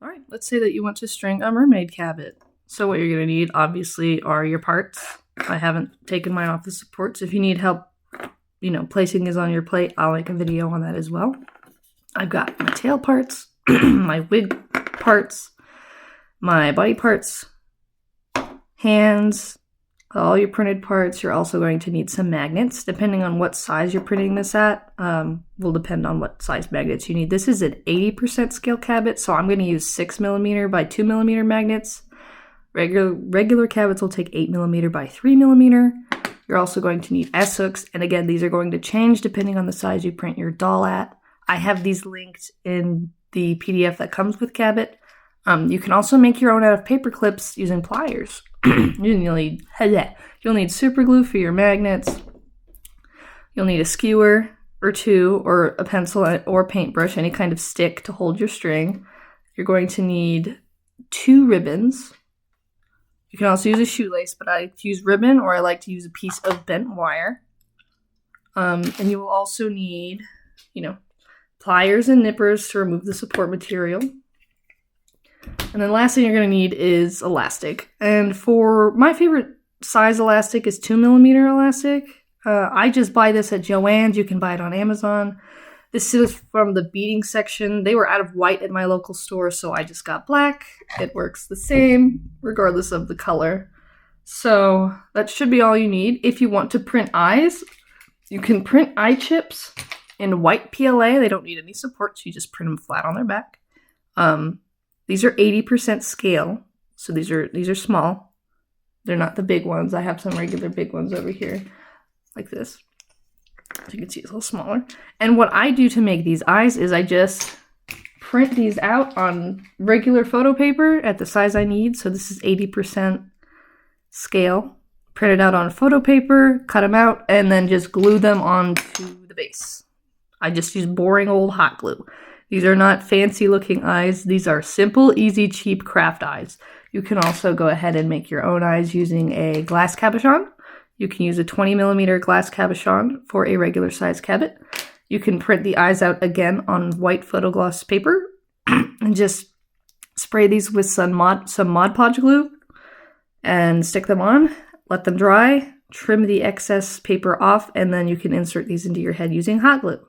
All right, let's say that you want to string a mermaid cabbit. So what you're going to need, obviously, are your parts. I haven't taken mine off the supports. If you need help, placing these on your plate, I'll make a video on that as well. I've got my tail parts, my wig parts, my body parts, hands, all your printed parts. You're also going to need some magnets. Depending on what size you're printing this at, will depend on what size magnets you need. This is an 80% scale cabbit, so I'm going to use 6mm by 2mm magnets. Regular cabbits will take 8mm by 3mm. You're also going to need S-hooks, and again, these are going to change depending on the size you print your doll at. I have these linked in the PDF that comes with Kabbit. You can also make your own out of paper clips using pliers. You'll need super glue for your magnets. You'll need a skewer or two, or a pencil or paintbrush, any kind of stick to hold your string. You're going to need 2 ribbons. You can also use a shoelace, but I like to use ribbon, or I like to use a piece of bent wire. And you will also need, pliers and nippers to remove the support material. And then last thing you're going to need is elastic. And for my favorite size elastic is 2mm elastic. I just buy this at Joann's. You can buy it on Amazon. This is from the beading section. They were out of white at my local store, so I just got black. It works the same, regardless of the color. So that should be all you need. If you want to print eyes, you can print eye chips in white PLA. They don't need any support, so you just print them flat on their back. These are 80% scale, so these are small. They're not the big ones. I have some regular big ones over here, like this. So you can see it's a little smaller. And what I do to make these eyes is I just print these out on regular photo paper at the size I need. So this is 80% scale. Print it out on photo paper, cut them out, and then just glue them onto the base. I just use boring old hot glue. These are not fancy looking eyes. These are simple, easy, cheap craft eyes. You can also go ahead and make your own eyes using a glass cabochon. You can use a 20mm glass cabochon for a regular size cabbit. You can print the eyes out again on white photogloss paper and just spray these with some Mod Podge glue and stick them on, let them dry, trim the excess paper off, and then you can insert these into your head using hot glue.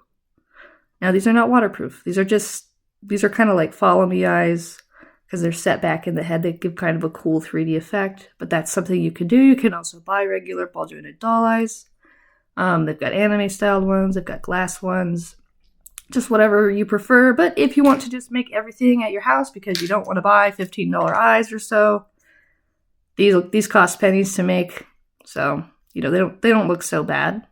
Now, these are not waterproof. These are kind of like follow me eyes because they're set back in the head. They give kind of a cool 3D effect, but that's something you can do. You can also buy regular ball jointed doll eyes. They've got anime styled ones. They've got glass ones. Just whatever you prefer. But if you want to just make everything at your house because you don't want to buy $15 eyes or so, these cost pennies to make. So, they don't look so bad.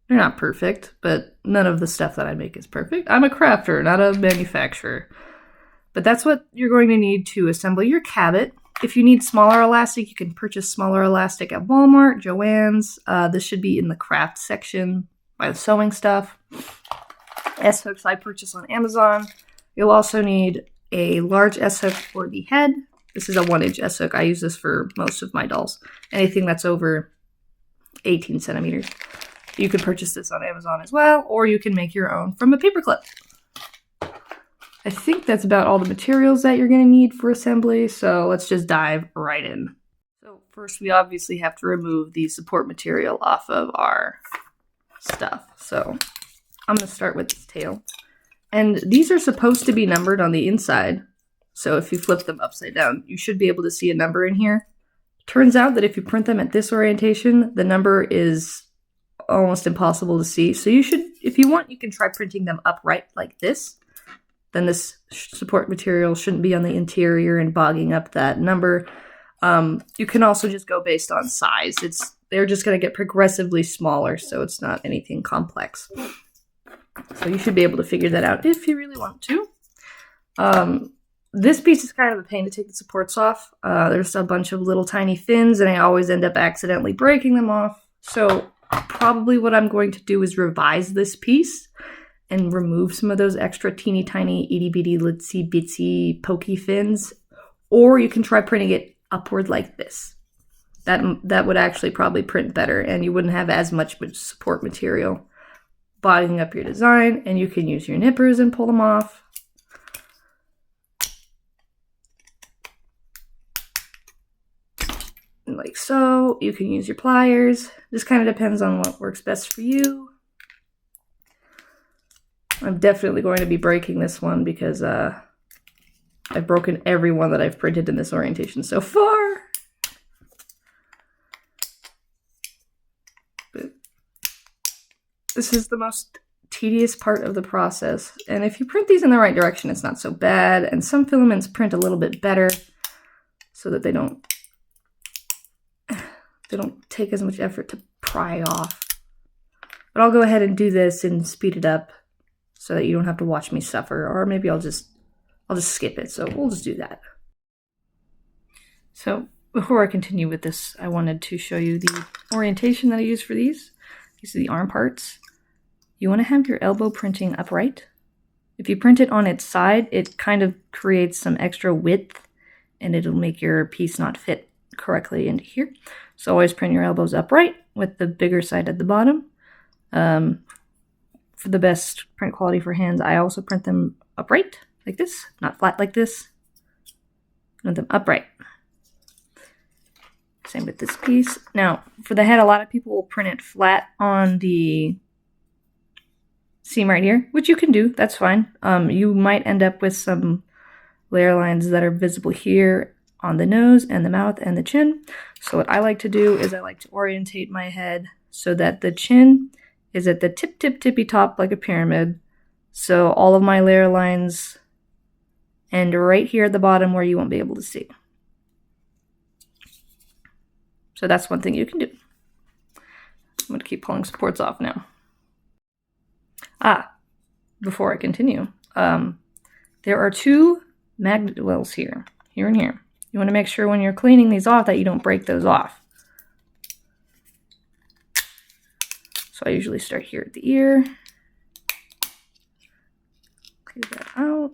They're not perfect, but none of the stuff that I make is perfect. I'm a crafter, not a manufacturer. But that's what you're going to need to assemble your cabbit. If you need smaller elastic, you can purchase smaller elastic at Walmart, Joann's. This should be in the craft section by the sewing stuff. S-hooks I purchase on Amazon. You'll also need a large S-hook for the head. This is a 1-inch S-hook. I use this for most of my dolls. Anything that's over 18 centimeters. You can purchase this on Amazon as well, or you can make your own from a paperclip. I think that's about all the materials that you're going to need for assembly, so let's just dive right in. So first, we obviously have to remove the support material off of our stuff. So I'm going to start with this tail. And these are supposed to be numbered on the inside, so if you flip them upside down, you should be able to see a number in here. Turns out that if you print them at this orientation, the number is almost impossible to see. So you should, if you want, you can try printing them upright like this. Then this support material shouldn't be on the interior and bogging up that number. You can also just go based on size. They're just going to get progressively smaller, so it's not anything complex. So you should be able to figure that out if you really want to. This piece is kind of a pain to take the supports off. There's a bunch of little tiny fins, and I always end up accidentally breaking them off. So probably what I'm going to do is revise this piece and remove some of those extra teeny tiny itty bitty litsy bitsy pokey fins. Or you can try printing it upward like this. That would actually probably print better, and you wouldn't have as much support material bogging up your design, and you can use your nippers and pull them off. And like so. You can use your pliers. Just kind of depends on what works best for you. I'm definitely going to be breaking this one because I've broken every one that I've printed in this orientation so far. But this is the most tedious part of the process. And if you print these in the right direction, it's not so bad. And some filaments print a little bit better so that they don't take as much effort to pry off. But I'll go ahead and do this and speed it up so that you don't have to watch me suffer, or maybe I'll just skip it. So we'll just do that. So before I continue with this, I wanted to show you the orientation that I use for these. These are the arm parts. You want to have your elbow printing upright. If you print it on its side, it kind of creates some extra width and it'll make your piece not fit correctly into here. So always print your elbows upright with the bigger side at the bottom. For the best print quality for hands, I also print them upright like this, not flat like this. Print them upright. Same with this piece. Now, for the head, a lot of people will print it flat on the seam right here, which you can do. That's fine. You might end up with some layer lines that are visible here on the nose and the mouth and the chin. So what I like to do is I like to orientate my head so that the chin is at the tippy top like a pyramid. So all of my layer lines end right here at the bottom where you won't be able to see. So that's one thing you can do. I'm going to keep pulling supports off now. Before I continue, there are two magnet wells here and here. You want to make sure when you're cleaning these off that you don't break those off. So I usually start here at the ear. Clear that out.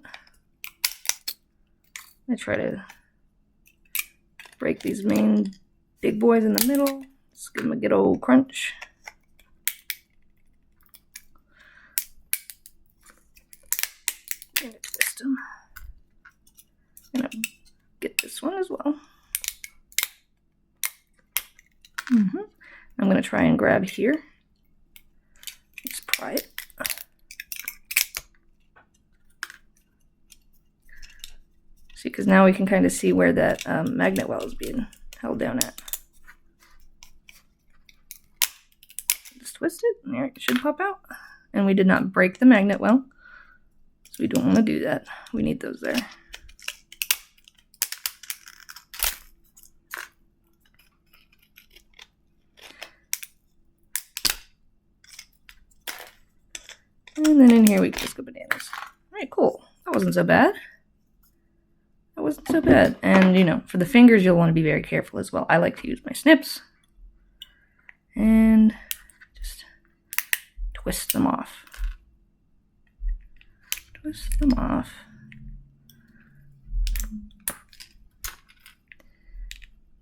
I try to break these main big boys in the middle. Just give them a good old crunch. And twist them. And I'll get this one as well. I'm going to try and grab here. Let's pry it. See, because now we can kind of see where that magnet well is being held down at. Just twist it, and there it should pop out. And we did not break the magnet well, so we don't want to do that. We need those there. And then in here we can just go bananas. All right, cool. That wasn't so bad. That wasn't so bad. And, you know, for the fingers, you'll want to be very careful as well. I like to use my snips. And just twist them off. Twist them off.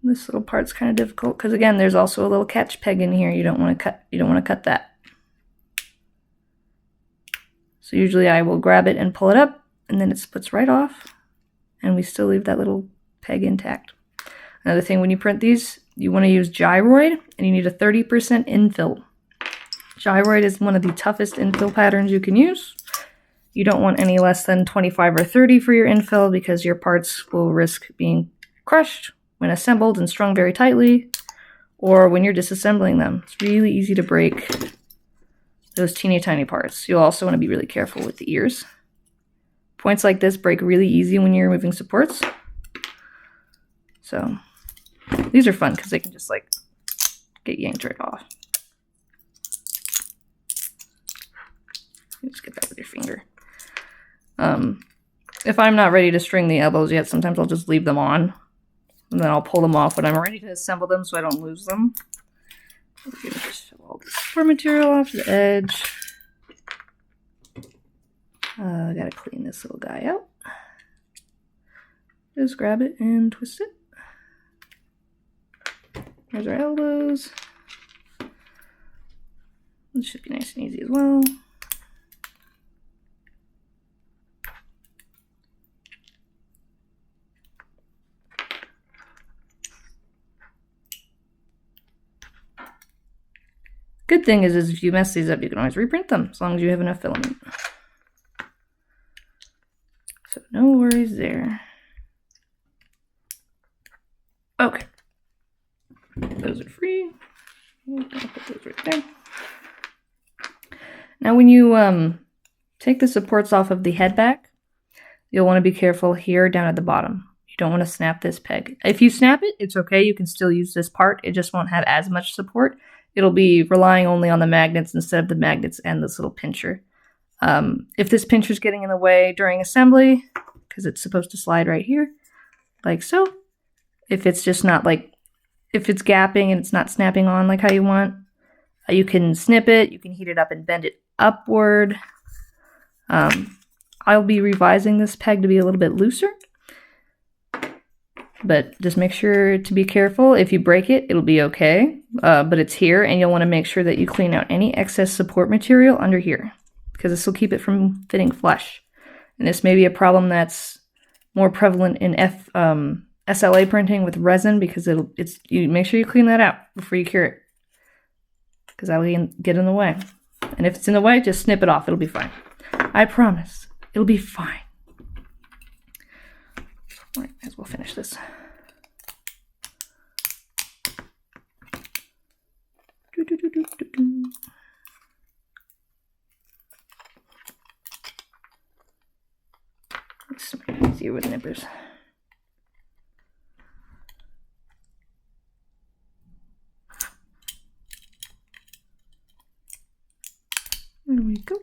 This little part's kind of difficult because, again, there's also a little catch peg in here. You don't want to cut. You don't want to cut that. So usually I will grab it and pull it up, and then it splits right off, and we still leave that little peg intact. Another thing, when you print these, you want to use gyroid, and you need a 30% infill. Gyroid is one of the toughest infill patterns you can use. You don't want any less than 25 or 30 for your infill because your parts will risk being crushed when assembled and strung very tightly, or when you're disassembling them. It's really easy to break those teeny tiny parts. You'll also want to be really careful with the ears. Points like this break really easy when you're removing supports. So these are fun because they can just like get yanked right off. You just get that with your finger. If I'm not ready to string the elbows yet, sometimes I'll just leave them on, and then I'll pull them off when I'm ready to assemble them so I don't lose them. We're going to just shove all this support material off the edge. I gotta clean this little guy out. Just grab it and twist it. There's our elbows. This should be nice and easy as well. Good thing is if you mess these up, you can always reprint them as long as you have enough filament. So no worries there. Okay. Those are free. I'll put those right there. Now when you take the supports off of the head back, you'll want to be careful here down at the bottom. You don't want to snap this peg. If you snap it, it's okay. You can still use this part. It just won't have as much support. It'll be relying only on the magnets instead of the magnets and this little pincher. If this pincher's getting in the way during assembly, because it's supposed to slide right here, like so. If it's just not like, if it's gapping and it's not snapping on like how you want, you can snip it, you can heat it up and bend it upward. I'll be revising this peg to be a little bit looser, but just make sure to be careful. If you break it, it'll be okay, but it's here, and you'll want to make sure that you clean out any excess support material under here, because this will keep it from fitting flush. And this may be a problem that's more prevalent in SLA printing with resin, because you make sure you clean that out before you cure it, because that'll get in the way. And if it's in the way, just snip it off. It'll be fine. I promise. It'll be fine. All right, might as well finish this. This might be easier with nippers. There we go.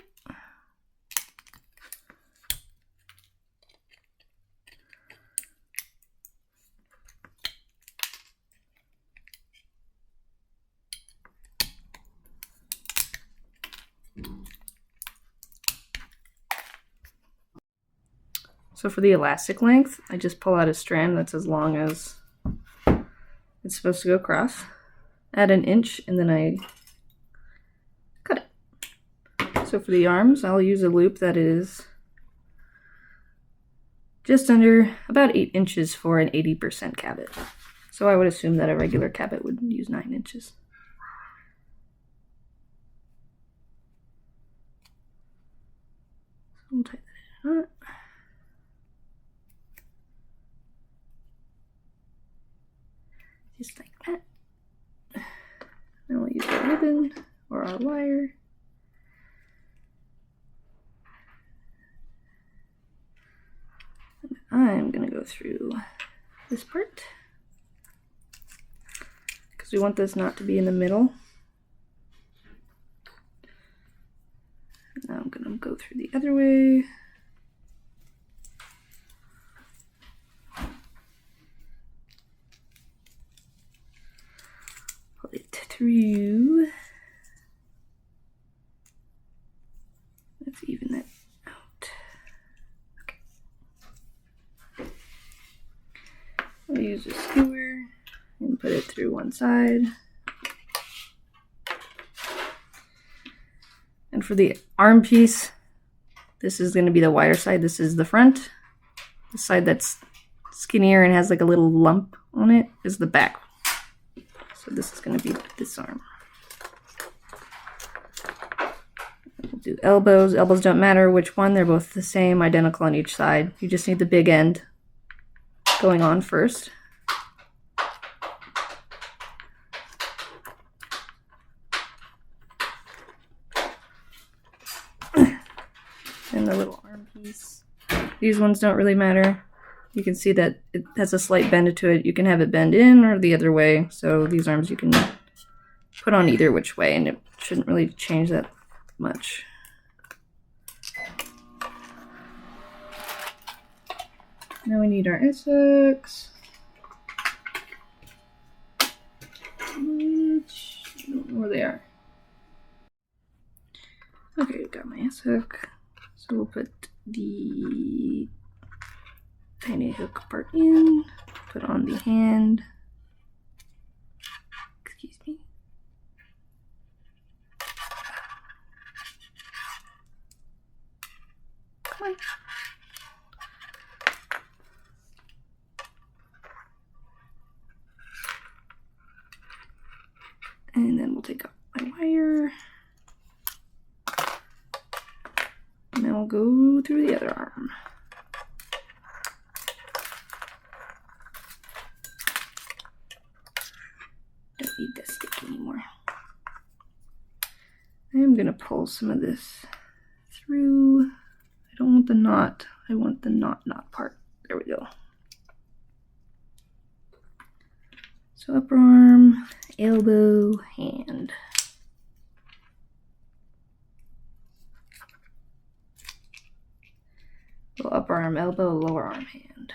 So for the elastic length, I just pull out a strand that's as long as it's supposed to go across, add an inch, and then I cut it. So for the arms, I'll use a loop that is just under about 8 inches for an 80% Kabbit. So I would assume that a regular Kabbit would use 9 inches. So we'll tighten that in. Just like that. Then we'll use our ribbon or our wire. And I'm going to go through this part, because we want this not to be in the middle. Now I'm going to go through the other way. Pull it through. Let's even that out. Okay. We'll use a skewer and put it through one side. And for the arm piece, this is going to be the wider side. This is the front. The side that's skinnier and has like a little lump on it is the back. So this is going to be this arm. We'll do elbows. Elbows don't matter which one. They're both the same, identical on each side. You just need the big end going on first. And the little arm piece. These ones don't really matter. You can see that it has a slight bend to it. You can have it bend in or the other way. So these arms you can put on either which way, and it shouldn't really change that much. Now we need our S-hooks, which I don't know where they are. Okay, I've got my S-hook. So we'll put the tiny hook part in, put on the hand. Excuse me. Come on. And then we'll take my wire. And then we'll go through the other arm. Don't need that stick anymore. I'm gonna pull some of this through. I don't want the knot. I want the knot part. There we go. So upper arm, elbow, hand. So upper arm, elbow, lower arm, hand.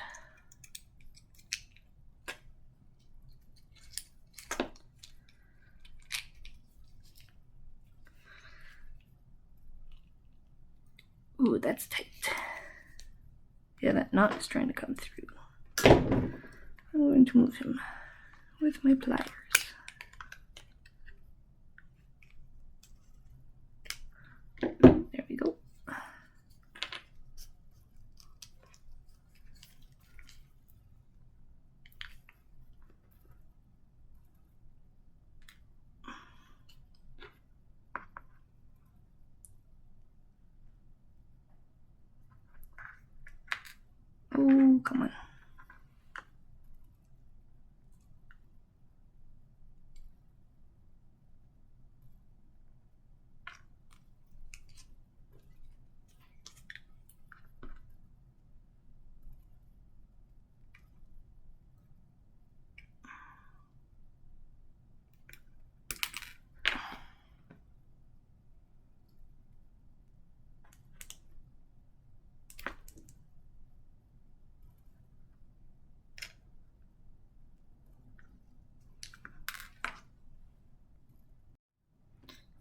Ooh, that's tight. Yeah, that knot is trying to come through. I'm going to move him with my pliers. There we go. Oh, come on.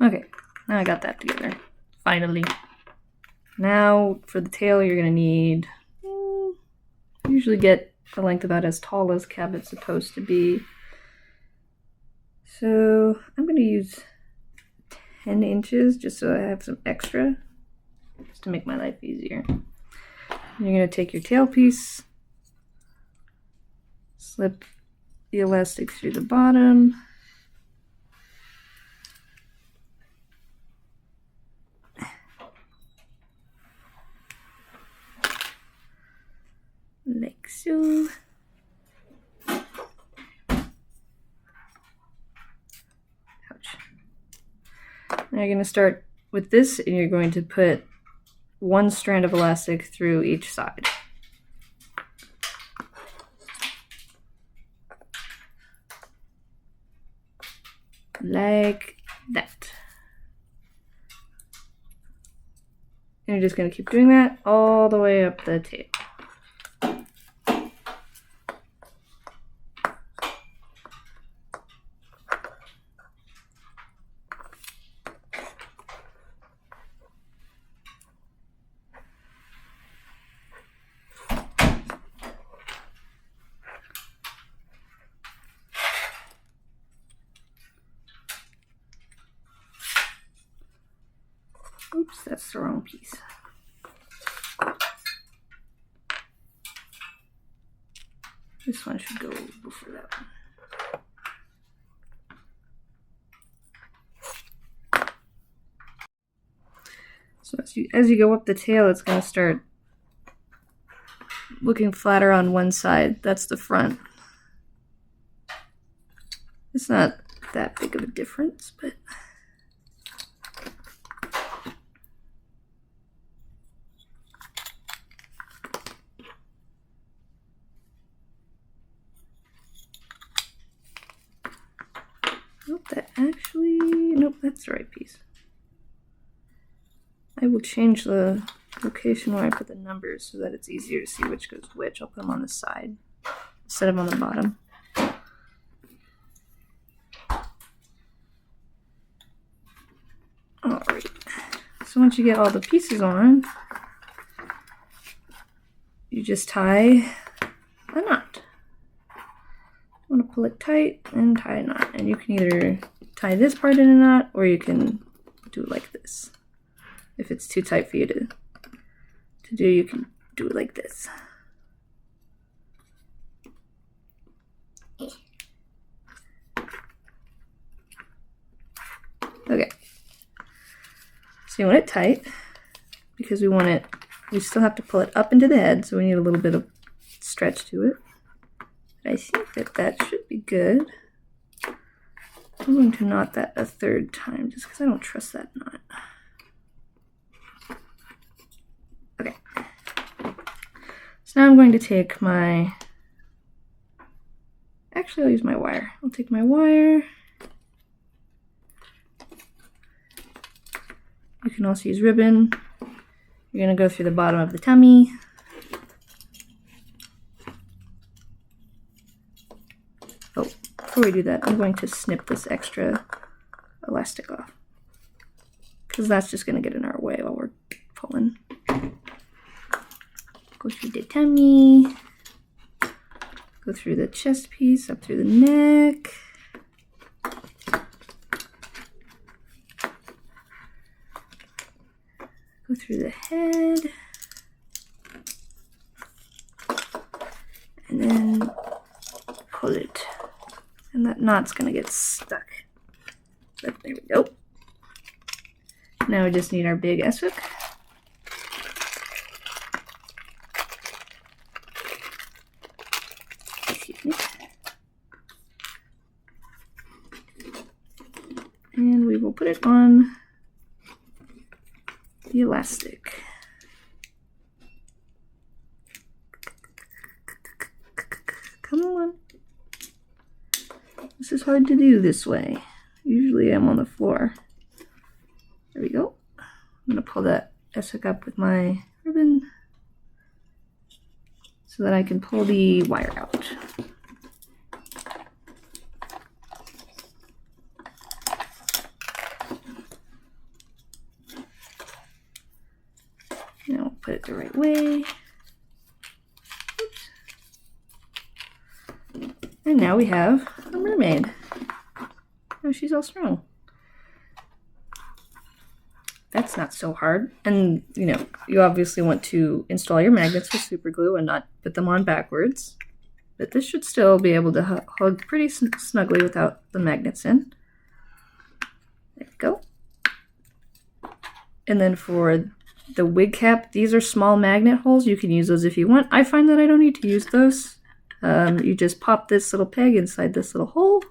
Okay, now I got that together. Finally. Now for the tail, you're gonna need, usually get the length about as tall as Kabbit's supposed to be. So I'm gonna use 10 inches just so I have some extra, just to make my life easier. You're gonna take your tail piece, slip the elastic through the bottom, like so. Ouch. Now you're going to start with this, and you're going to put one strand of elastic through each side. Like that. And you're just going to keep doing that all the way up the tail. Oops, that's the wrong piece. This one should go before that one. So as you go up the tail, it's going to start looking flatter on one side. That's the front. It's not that big of a difference, but... Nope, nope, that's the right piece. I will change the location where I put the numbers so that it's easier to see which goes which. I'll put them on the side instead of on the bottom. Alright, so once you get all the pieces on, you just tie a knot. You want to pull it tight and tie a knot. And you can either tie this part in a knot, or you can do it like this. If it's too tight for you to do, you can do it like this. Okay. So you want it tight because we still have to pull it up into the head, so we need a little bit of stretch to it. But I think that should be good. I'm going to knot that a third time just because I don't trust that knot. Okay. So now I'm going to take my... Actually, I'll use my wire. I'll take my wire. You can also use ribbon. You're going to go through the bottom of the tummy. Oh, before we do that, I'm going to snip this extra elastic off, because that's just going to get in our way while we're pulling. Go through the tummy. Go through the chest piece, up through the neck. Go through the head. And then pull it. And that knot's gonna get stuck. But there we go. Now we just need our big S-hook. Excuse me. And we will put it on the elastic. Come on. This is hard to do this way. Usually I'm on the floor. There we go. I'm gonna pull that S-hook up with my ribbon so that I can pull the wire out. Now we'll put it the right way. Oops. And now we have a mermaid. Oh, she's all strong. That's not so hard. And, you know, you obviously want to install your magnets with super glue and not put them on backwards. But this should still be able to hug pretty snugly without the magnets in. There we go. And then for the wig cap, these are small magnet holes. You can use those if you want. I find that I don't need to use those. You just pop this little peg inside this little hole.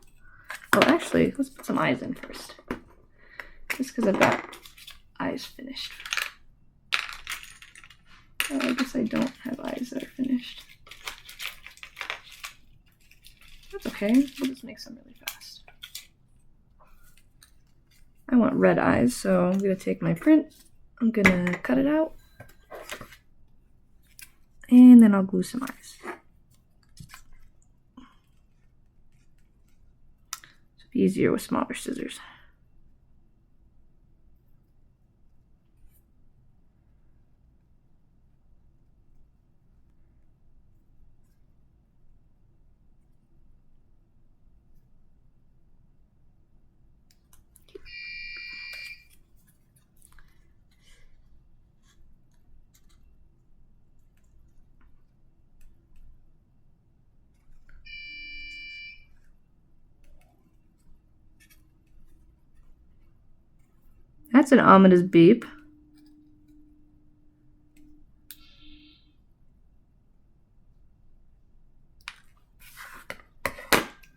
Oh, actually, let's put some eyes in first. Just because I've got eyes finished. Oh, I guess I don't have eyes that are finished. That's okay. We'll just make some really fast. I want red eyes, so I'm going to take my print. I'm going to cut it out. And then I'll glue some eyes. It'll be easier with smaller scissors. That's an ominous beep.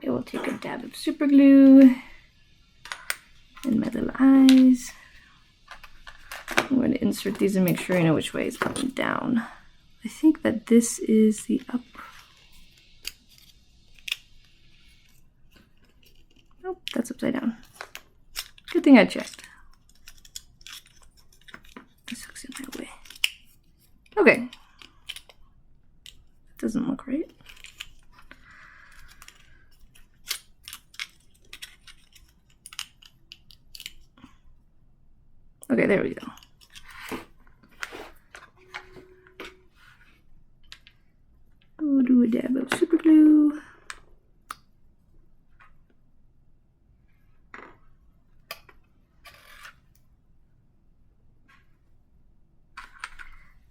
I will take a dab of super glue and my little eyes. I'm going to insert these and make sure I know which way is up and down. I think that this is the up. Nope, that's upside down. Good thing I checked. This hook's in my way. Okay. That doesn't look right. Okay, there we go. We'll do a dab of super glue.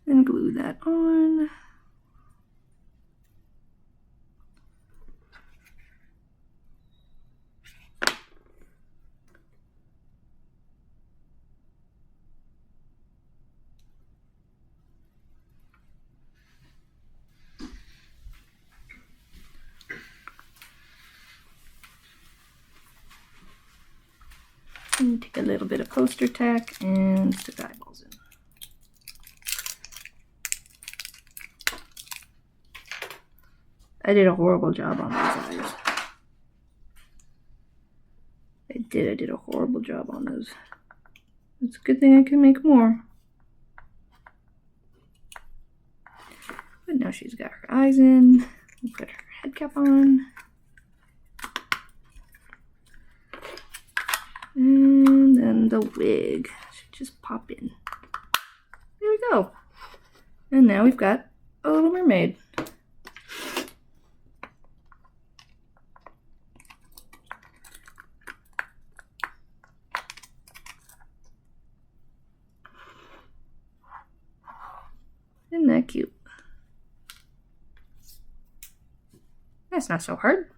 And glue that on. And take a little bit of poster tack and stick eyeballs in. I did a horrible job on those eyes. I did a horrible job on those. It's a good thing I can make more. But now she's got her eyes in. We'll put her head cap on. And then the wig should just pop in. There we go. And now we've got a little mermaid. Isn't that cute? That's not so hard.